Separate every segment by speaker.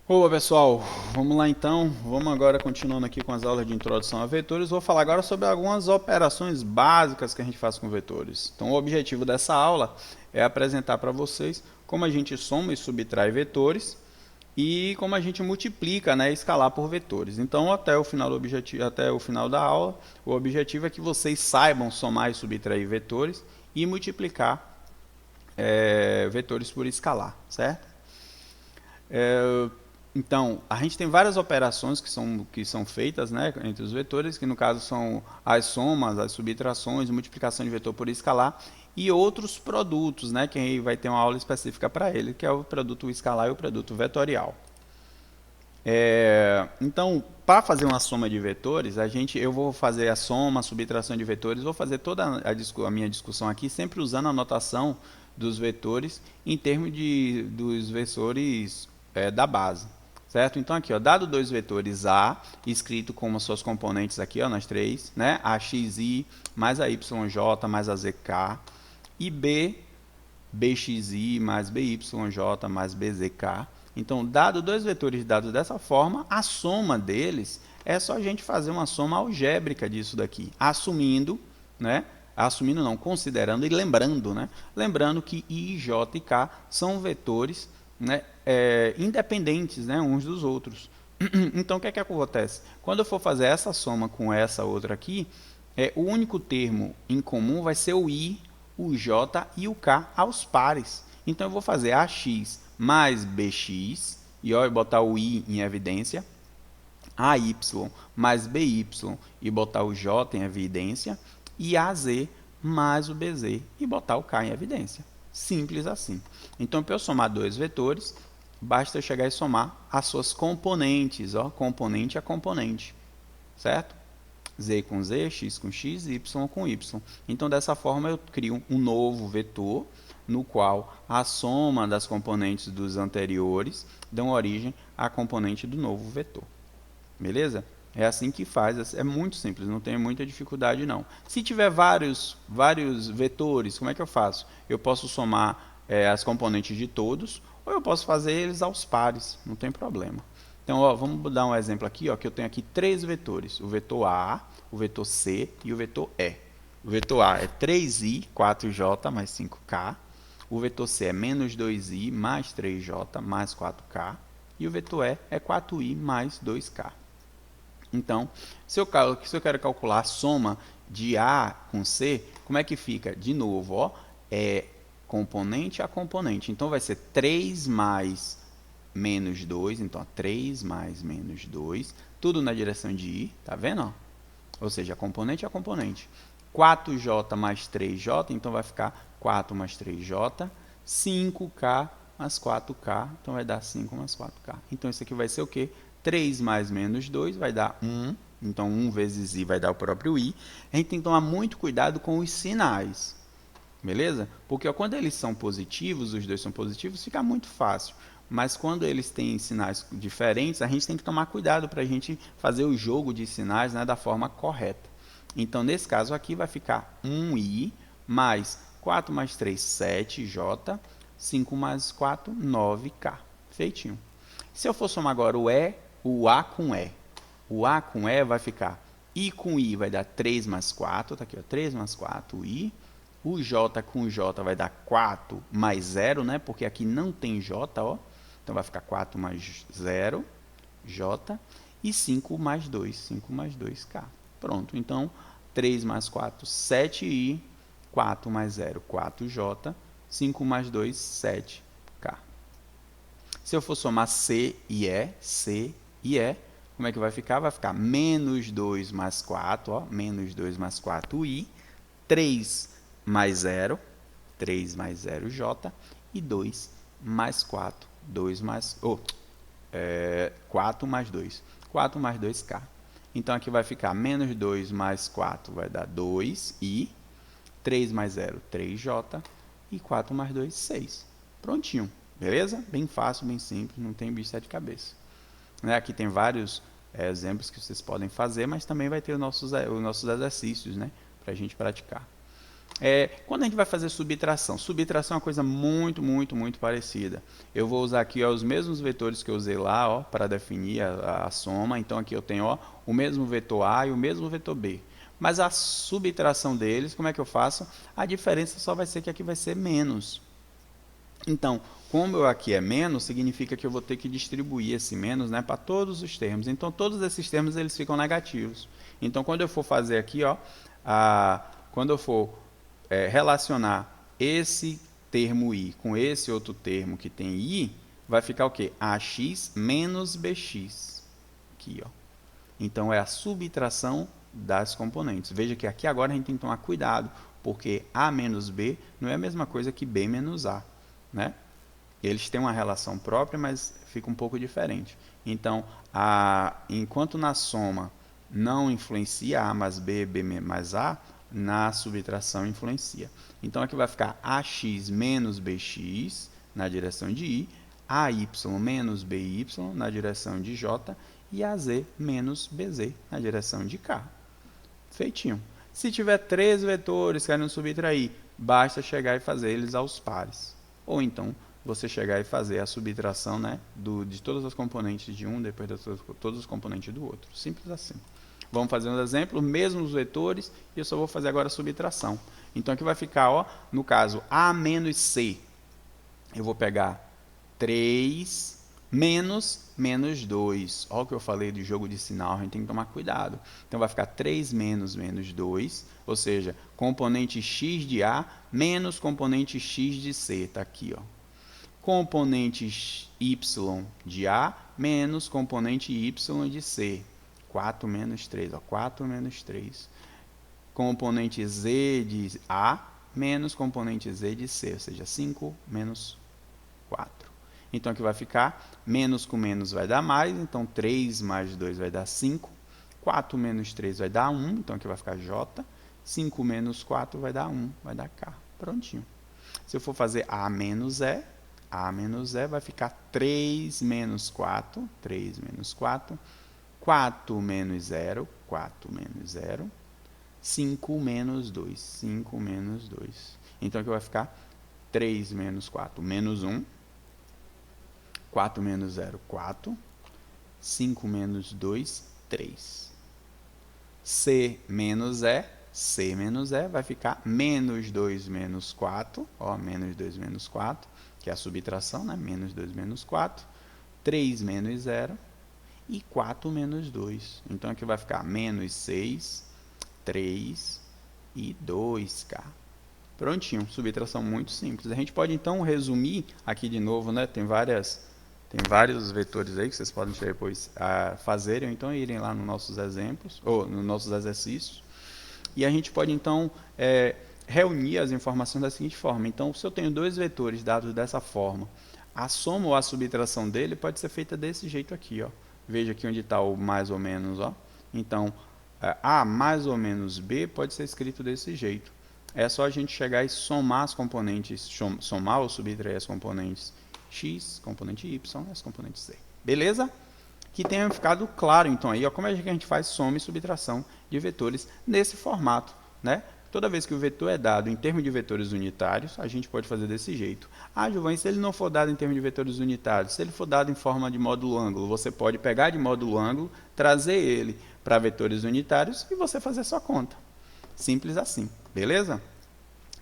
Speaker 1: Olá pessoal, vamos lá então, vamos agora continuando aqui com as aulas de introdução a vetores. Vou falar agora sobre algumas operações básicas que a gente faz com vetores. Então o objetivo dessa aula é apresentar para vocês como a gente soma e subtrai vetores e como a gente multiplica, né, escalar por vetores. Então até o final até o final da aula, o objetivo é que vocês saibam somar e subtrair vetores e multiplicar vetores por escalar, certo? Então, a gente tem várias operações que são feitas, né, entre os vetores, que no caso são as somas, as subtrações, multiplicação de vetor por escalar, e outros produtos, né, que aí vai ter uma aula específica para ele, que é o produto escalar e o produto vetorial. Então, para fazer uma soma de vetores, eu vou fazer a soma, a subtração de vetores, vou fazer toda a minha discussão aqui sempre usando a notação dos vetores em termos dos vetores da base, certo? Então aqui, ó, dado dois vetores A, escrito como suas componentes aqui, ó, nas três, né? AXI mais a YJ mais a ZK, e B, BXI mais BYJ mais BZK. Então, dado dois vetores dados dessa forma, a soma deles é só a gente fazer uma soma algébrica disso daqui, assumindo, né? Assumindo não, considerando e lembrando, né? Lembrando que I, J e K são vetores, né, independentes, né, uns dos outros. Então, o que é que acontece? Quando eu for fazer essa soma com essa outra aqui, o único termo em comum vai ser o I, o J e o K aos pares. Então eu vou fazer AX mais BX, e ó, botar o I em evidência, AY mais BY e botar o J em evidência, e AZ mais o BZ e botar o K em evidência. Simples assim. Então, para eu somar dois vetores, basta eu chegar e somar as suas componentes, ó, componente a componente, certo? Z com Z, X com X, Y com Y. Então, dessa forma, eu crio um novo vetor, no qual a soma das componentes dos anteriores dão origem à componente do novo vetor. Beleza? É assim que faz, é muito simples, não tem muita dificuldade não. Se tiver vários vetores, como é que eu faço? Eu posso somar as componentes de todos, ou eu posso fazer eles aos pares, não tem problema. Então, ó, vamos dar um exemplo aqui, ó, que eu tenho aqui três vetores, o vetor A, o vetor C e o vetor E. O vetor A é 3i, 4j mais 5k. O vetor C é menos 2i mais 3j mais 4k. E o vetor E é 4i mais 2k. Então, se eu quero calcular a soma de A com C, como é que fica? De novo, ó, é componente a componente. Então, vai ser 3 mais menos 2. Então, ó, 3 mais menos 2. Tudo na direção de I, tá vendo? Ó? Ou seja, componente a componente. 4j mais 3j, então vai ficar 4 mais 3j. 5k mais 4k, então vai dar 5 mais 4k. Então, isso aqui vai ser o quê? 3 mais menos 2 vai dar 1. Então, 1 vezes i vai dar o próprio i. A gente tem que tomar muito cuidado com os sinais. Beleza? Porque ó, quando eles são positivos, os dois são positivos, fica muito fácil. Mas quando eles têm sinais diferentes, a gente tem que tomar cuidado para a gente fazer o jogo de sinais, né, da forma correta. Então, nesse caso aqui, vai ficar 1i mais 4 mais 3, 7j, 5 mais 4, 9k. Feitinho. Se eu for somar agora o A com E, o A com E vai ficar I com I vai dar 3 mais 4, tá aqui, ó, 3 mais 4, I. O J com J vai dar 4 mais 0, né? Porque aqui não tem J, ó. Então vai ficar 4 mais 0, J. E 5 mais 2, 5 mais 2K. Pronto, então 3 mais 4, 7I. 4 mais 0, 4J. 5 mais 2, 7K. Se eu for somar C e E, como é que vai ficar? Vai ficar menos 2 mais 4, ó, menos 2 mais 4i, 3 mais 0, 3 mais 0j, e 2 mais 4, 2 mais, 4 mais 2, 4 mais 2k. Então aqui vai ficar menos 2 mais 4 vai dar 2i, 3 mais 0, 3j, e 4 mais 2, 6. Prontinho. Beleza? Bem fácil, bem simples, não tem bicho de sete cabeças. Aqui tem vários exemplos que vocês podem fazer, mas também vai ter os nossos exercícios, né, para a gente praticar. Quando a gente vai fazer subtração é uma coisa muito, muito, muito parecida. Eu vou usar aqui ó, os mesmos vetores que eu usei lá para definir a soma. Então aqui eu tenho ó, o mesmo vetor A e o mesmo vetor B. Mas a subtração deles, como é que eu faço? A diferença só vai ser que aqui vai ser menos. Então, como aqui é menos, significa que eu vou ter que distribuir esse menos, né, para todos os termos. Então, todos esses termos eles ficam negativos. Então, quando eu for fazer aqui, ó, quando eu for relacionar esse termo i com esse outro termo que tem i, vai ficar o quê? Ax menos bx. Aqui, ó. Então, é a subtração das componentes. Veja que aqui agora a gente tem que tomar cuidado, porque a menos b não é a mesma coisa que b menos a, né? Eles têm uma relação própria, mas fica um pouco diferente. Então, enquanto na soma não influencia a mais b, b mais a, na subtração influencia. Então, aqui vai ficar ax menos bx na direção de i, ay menos by na direção de j e az menos bz na direção de k. Feitinho. Se tiver 3 vetores querendo subtrair, basta chegar e fazer eles aos pares. Ou então, você chegar e fazer a subtração, né, de todas as componentes de um, depois de todos os componentes do outro. Simples assim. Vamos fazer um exemplo, mesmos vetores, e eu só vou fazer agora a subtração. Então, aqui vai ficar, ó, no caso, A menos C. Eu vou pegar 3 menos 2. Olha o que eu falei do jogo de sinal, a gente tem que tomar cuidado. Então, vai ficar 3 menos 2, ou seja, componente x de A menos componente x de C. Está aqui, ó. Componente y de A menos componente y de C. 4 menos 3, ó, 4 menos 3. Componente z de A menos componente z de C, ou seja, 5 menos 4. Então, aqui vai ficar, menos com menos vai dar mais, então 3 mais 2 vai dar 5. 4 menos 3 vai dar 1, então aqui vai ficar J. 5 menos 4 vai dar 1, vai dar K. Prontinho. Se eu for fazer A menos E vai ficar 3 menos 4, 3 menos 4. 4 menos 0, 4 menos 0. 5 menos 2, 5 menos 2. Então, aqui vai ficar 3 menos 4, menos 1. 4 menos 0, 4. 5 menos 2, 3. C menos E vai ficar menos 2 menos 4. Ó, menos 2 menos 4, que é a subtração, né? Menos 2 menos 4. 3 menos 0. E 4 menos 2. Então, aqui vai ficar menos 6, 3 e 2K. Prontinho, subtração muito simples. A gente pode, então, resumir aqui de novo, né? Tem vários vetores aí que vocês podem depois fazerem, ou então irem lá nos nossos exemplos, ou nos nossos exercícios. E a gente pode, então, reunir as informações da seguinte forma. Então, se eu tenho 2 vetores dados dessa forma, a soma ou a subtração dele pode ser feita desse jeito aqui, ó. Veja aqui onde está o mais ou menos, ó. Então, A mais ou menos B pode ser escrito desse jeito. É só a gente chegar e somar as componentes, somar ou subtrair as componentes x, componente y e as componentes z. Beleza? Que tenha ficado claro, então, aí, ó, como é que a gente faz soma e subtração de vetores nesse formato, né? Toda vez que o vetor é dado em termos de vetores unitários, a gente pode fazer desse jeito. Ah, Giovanni, se ele não for dado em termos de vetores unitários, se ele for dado em forma de módulo ângulo, você pode pegar de módulo ângulo, trazer ele para vetores unitários e você fazer sua conta. Simples assim, beleza?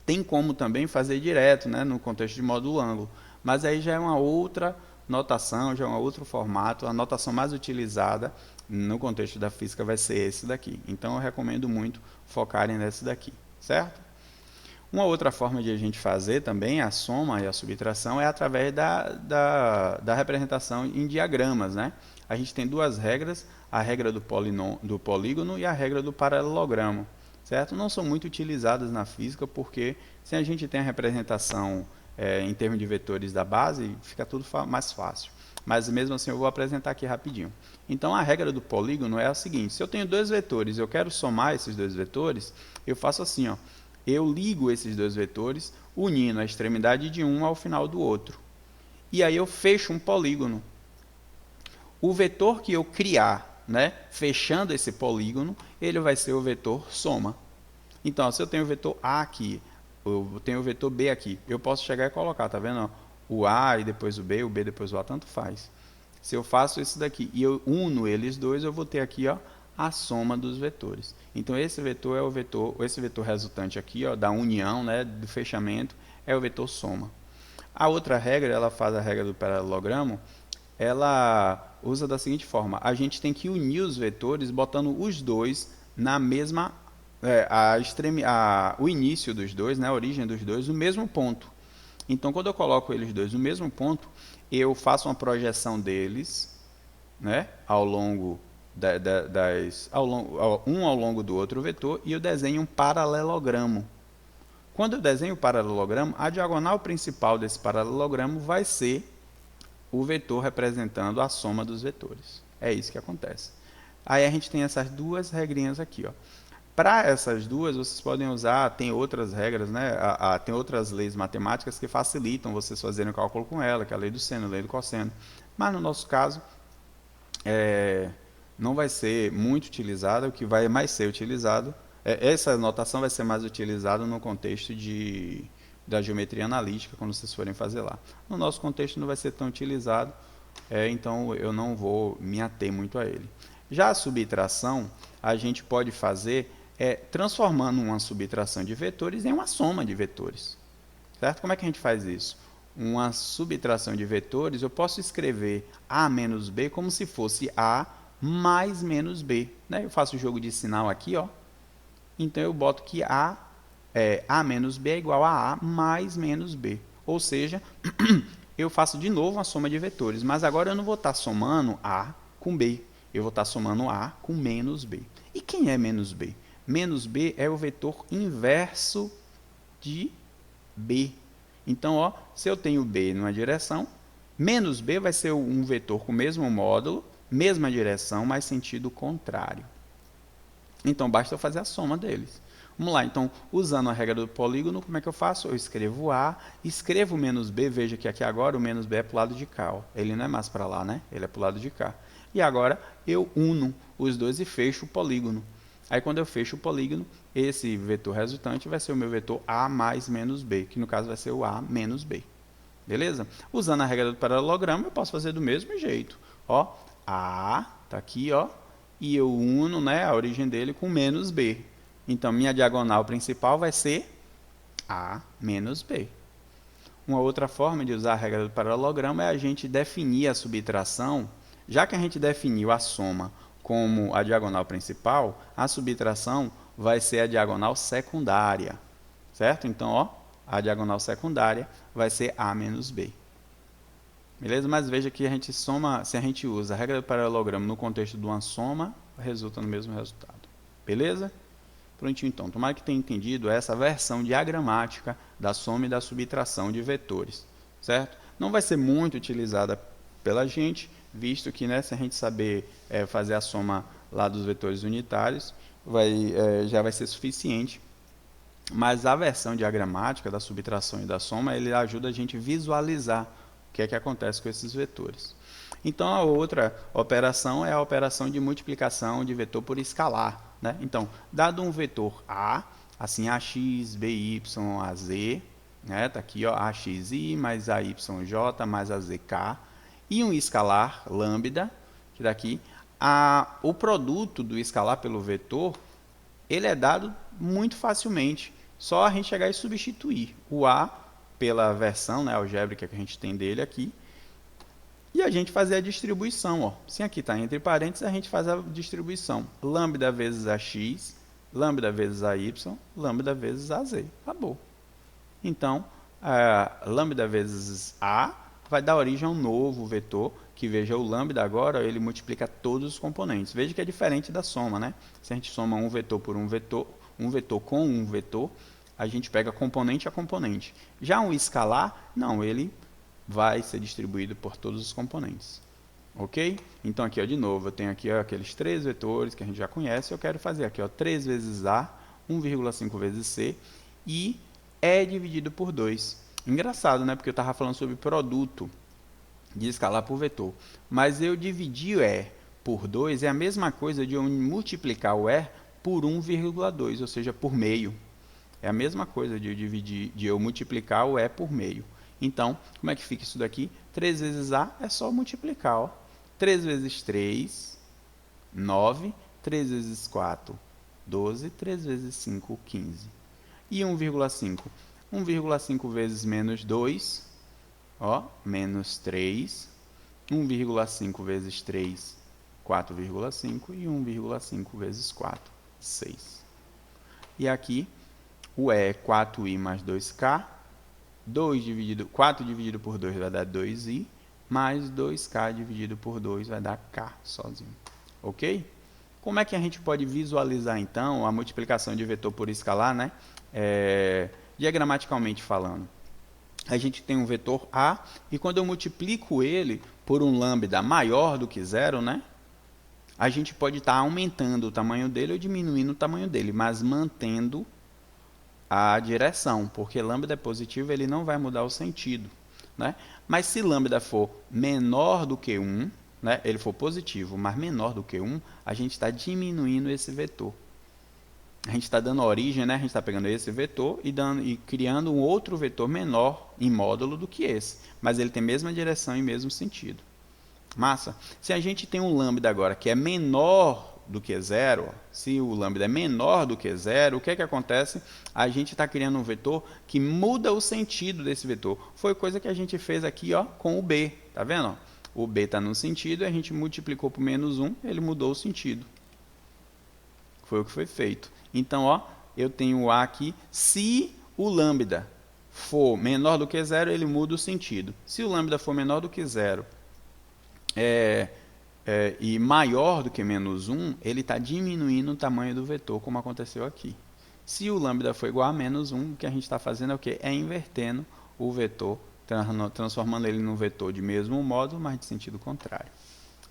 Speaker 1: Tem como também fazer direto, né, no contexto de módulo ângulo, mas aí já é uma outra notação, já é um outro formato. A notação mais utilizada no contexto da física vai ser esse daqui. Então, eu recomendo muito focarem nesse daqui, certo? Uma outra forma de a gente fazer também a soma e a subtração é através da representação em diagramas, né? A gente tem 2 regras, a regra do polígono e a regra do paralelogramo, certo? Não são muito utilizadas na física porque se a gente tem a representação em termos de vetores da base, fica tudo mais fácil. Mas mesmo assim eu vou apresentar aqui rapidinho. Então a regra do polígono é a seguinte: se eu tenho 2 vetores e eu quero somar esses 2 vetores, eu faço assim, ó. Eu ligo esses 2 vetores, unindo a extremidade de um ao final do outro. E aí eu fecho um polígono. O vetor que eu criar, né, fechando esse polígono, ele vai ser o vetor soma. Então, ó, se eu tenho o vetor A aqui, eu tenho o vetor B aqui, eu posso chegar e colocar, tá vendo? Ó, o A e depois o B depois o A, tanto faz. Se eu faço isso daqui e eu uno eles dois, eu vou ter aqui, ó, a soma dos vetores. Então esse vetor é o vetor, esse vetor resultante aqui, ó, da união, né, do fechamento, é o vetor soma. A outra regra, ela faz a regra do paralelogramo, ela usa da seguinte forma: a gente tem que unir os vetores botando os dois na mesma o início dos dois, né, a origem dos dois, no mesmo ponto. Então, quando eu coloco eles dois no mesmo ponto, eu faço uma projeção deles, né, ao longo ao longo do outro vetor, e eu desenho um paralelogramo. Quando eu desenho o paralelogramo, a diagonal principal desse paralelogramo vai ser o vetor representando a soma dos vetores. É isso que acontece. Aí a gente tem essas duas regrinhas aqui, ó. Para essas duas, vocês podem usar, tem outras regras, né? Tem outras leis matemáticas que facilitam vocês fazerem o cálculo com ela, que é a lei do seno, a lei do cosseno. Mas no nosso caso, não vai ser muito utilizada, o que vai mais ser utilizado, essa notação vai ser mais utilizada no contexto da geometria analítica, quando vocês forem fazer lá. No nosso contexto não vai ser tão utilizado, então eu não vou me ater muito a ele. Já a subtração, a gente pode fazer transformando uma subtração de vetores em uma soma de vetores. Certo? Como é que a gente faz isso? Uma subtração de vetores, eu posso escrever A menos B como se fosse A mais menos B. Né? Eu faço o jogo de sinal aqui, ó. Então eu boto que A menos B é igual a mais menos B. Ou seja, eu faço de novo uma soma de vetores, mas agora eu não vou estar somando A com B. Eu vou estar somando A com menos B. E quem é menos B? Menos B é o vetor inverso de B. Então, ó, se eu tenho B numa direção, menos B vai ser um vetor com o mesmo módulo, mesma direção, mas sentido contrário. Então, basta eu fazer a soma deles. Vamos lá, então, usando a regra do polígono, como é que eu faço? Eu escrevo A, escrevo menos B, veja que aqui agora o menos B é para o lado de cá. Ó. Ele não é mais para lá, né? Ele é para o lado de cá. E agora eu uno os dois e fecho o polígono. Aí quando eu fecho o polígono, esse vetor resultante vai ser o meu vetor A mais menos B, que no caso vai ser o A menos B. Beleza? Usando a regra do paralelogramo, eu posso fazer do mesmo jeito. Ó, A está aqui, ó, e eu uno, né, a origem dele com menos B. Então, minha diagonal principal vai ser A menos B. Uma outra forma de usar a regra do paralelogramo é a gente definir a subtração. Já que a gente definiu a soma como a diagonal principal, a subtração vai ser a diagonal secundária. Certo? Então, ó, a diagonal secundária vai ser A menos B. Beleza? Mas veja que a gente soma, se a gente usa a regra do paralelogramo no contexto de uma soma, resulta no mesmo resultado. Beleza? Prontinho então. Tomara que tenha entendido essa versão diagramática da soma e da subtração de vetores. Certo? Não vai ser muito utilizada pela gente, visto que, né, se a gente saber fazer a soma lá dos vetores unitários, já vai ser suficiente. Mas a versão diagramática da subtração e da soma, ele ajuda a gente a visualizar o que é que acontece com esses vetores. Então, a outra operação é a operação de multiplicação de vetor por escalar. Né? Então, dado um vetor A, assim, AX, BY, AZ, né? Tá aqui, ó, AXI mais AYJ mais AZK, e um escalar lambda, que daqui, o produto do escalar pelo vetor, ele é dado muito facilmente. Só a gente chegar e substituir o A pela versão, né, algébrica que a gente tem dele aqui, e a gente fazer a distribuição. Ó. Se aqui está entre parênteses, a gente faz a distribuição. Lambda vezes AX, lambda vezes AY, lambda vezes AZ. Acabou. Então, lambda vezes A vai dar origem a um novo vetor, que veja o lambda agora, ele multiplica todos os componentes. Veja que é diferente da soma, né? Se a gente soma um vetor por um vetor com um vetor, a gente pega componente a componente. Já um escalar, não, ele vai ser distribuído por todos os componentes. Ok? Então aqui, ó, de novo, eu tenho aqui, ó, aqueles três vetores que a gente já conhece, eu quero fazer aqui, ó, 3 vezes A, 1,5 vezes C, e é dividido por 2. Engraçado, né? Porque eu estava falando sobre produto de escalar por vetor. Mas eu dividi o E por 2 é a mesma coisa de eu multiplicar o E por 1,2, ou seja, por meio. É a mesma coisa de eu dividir, de eu multiplicar o E por meio. Então, como é que fica isso daqui? 3 vezes A é só multiplicar. Ó. 3 vezes 3, 9. 3 vezes 4, 12. 3 vezes 5, 15. E 1,5? 1,5 vezes menos 2, ó, menos 3. 1,5 vezes 3, 4,5. E 1,5 vezes 4, 6. E aqui, o E é 4i mais 2k. 4 dividido por 2 vai dar 2i. Mais 2k dividido por 2 vai dar k sozinho. Ok? Como é que a gente pode visualizar, então, a multiplicação de vetor por escalar, né? Diagramaticamente falando. A gente tem um vetor A, e quando eu multiplico ele por um lambda maior do que zero, né? A gente pode estar aumentando o tamanho dele ou diminuindo o tamanho dele, mas mantendo a direção, porque lambda é positivo, ele não vai mudar o sentido, né? Mas se lambda for menor do que 1, né, ele for positivo, mas menor do que 1, a gente está diminuindo esse vetor. A gente está dando origem, né? A gente está pegando esse vetor e criando um outro vetor menor em módulo do que esse, mas ele tem a mesma direção e mesmo sentido. Massa? Se a gente tem um lambda agora que é menor do que zero, se o lambda é menor do que zero, o que é que acontece? A gente está criando um vetor que muda o sentido desse vetor. Foi coisa que a gente fez aqui, ó, com o b, tá vendo? O b está no sentido, a gente multiplicou por menos 1, ele mudou o sentido. Foi o que foi feito. Então, ó, eu tenho o a aqui. Se o lambda for menor do que zero, ele muda o sentido. Se o lambda for menor do que zero e maior do que menos 1, ele está diminuindo o tamanho do vetor, como aconteceu aqui. Se o lambda for igual a menos 1, o que a gente está fazendo é o quê? É invertendo o vetor, transformando ele num vetor de mesmo modo, mas de sentido contrário.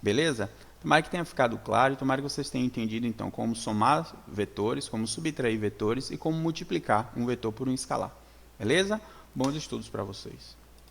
Speaker 1: Beleza? Tomara que tenha ficado claro e tomara que vocês tenham entendido, então, como somar vetores, como subtrair vetores e como multiplicar um vetor por um escalar. Beleza? Bons estudos para vocês.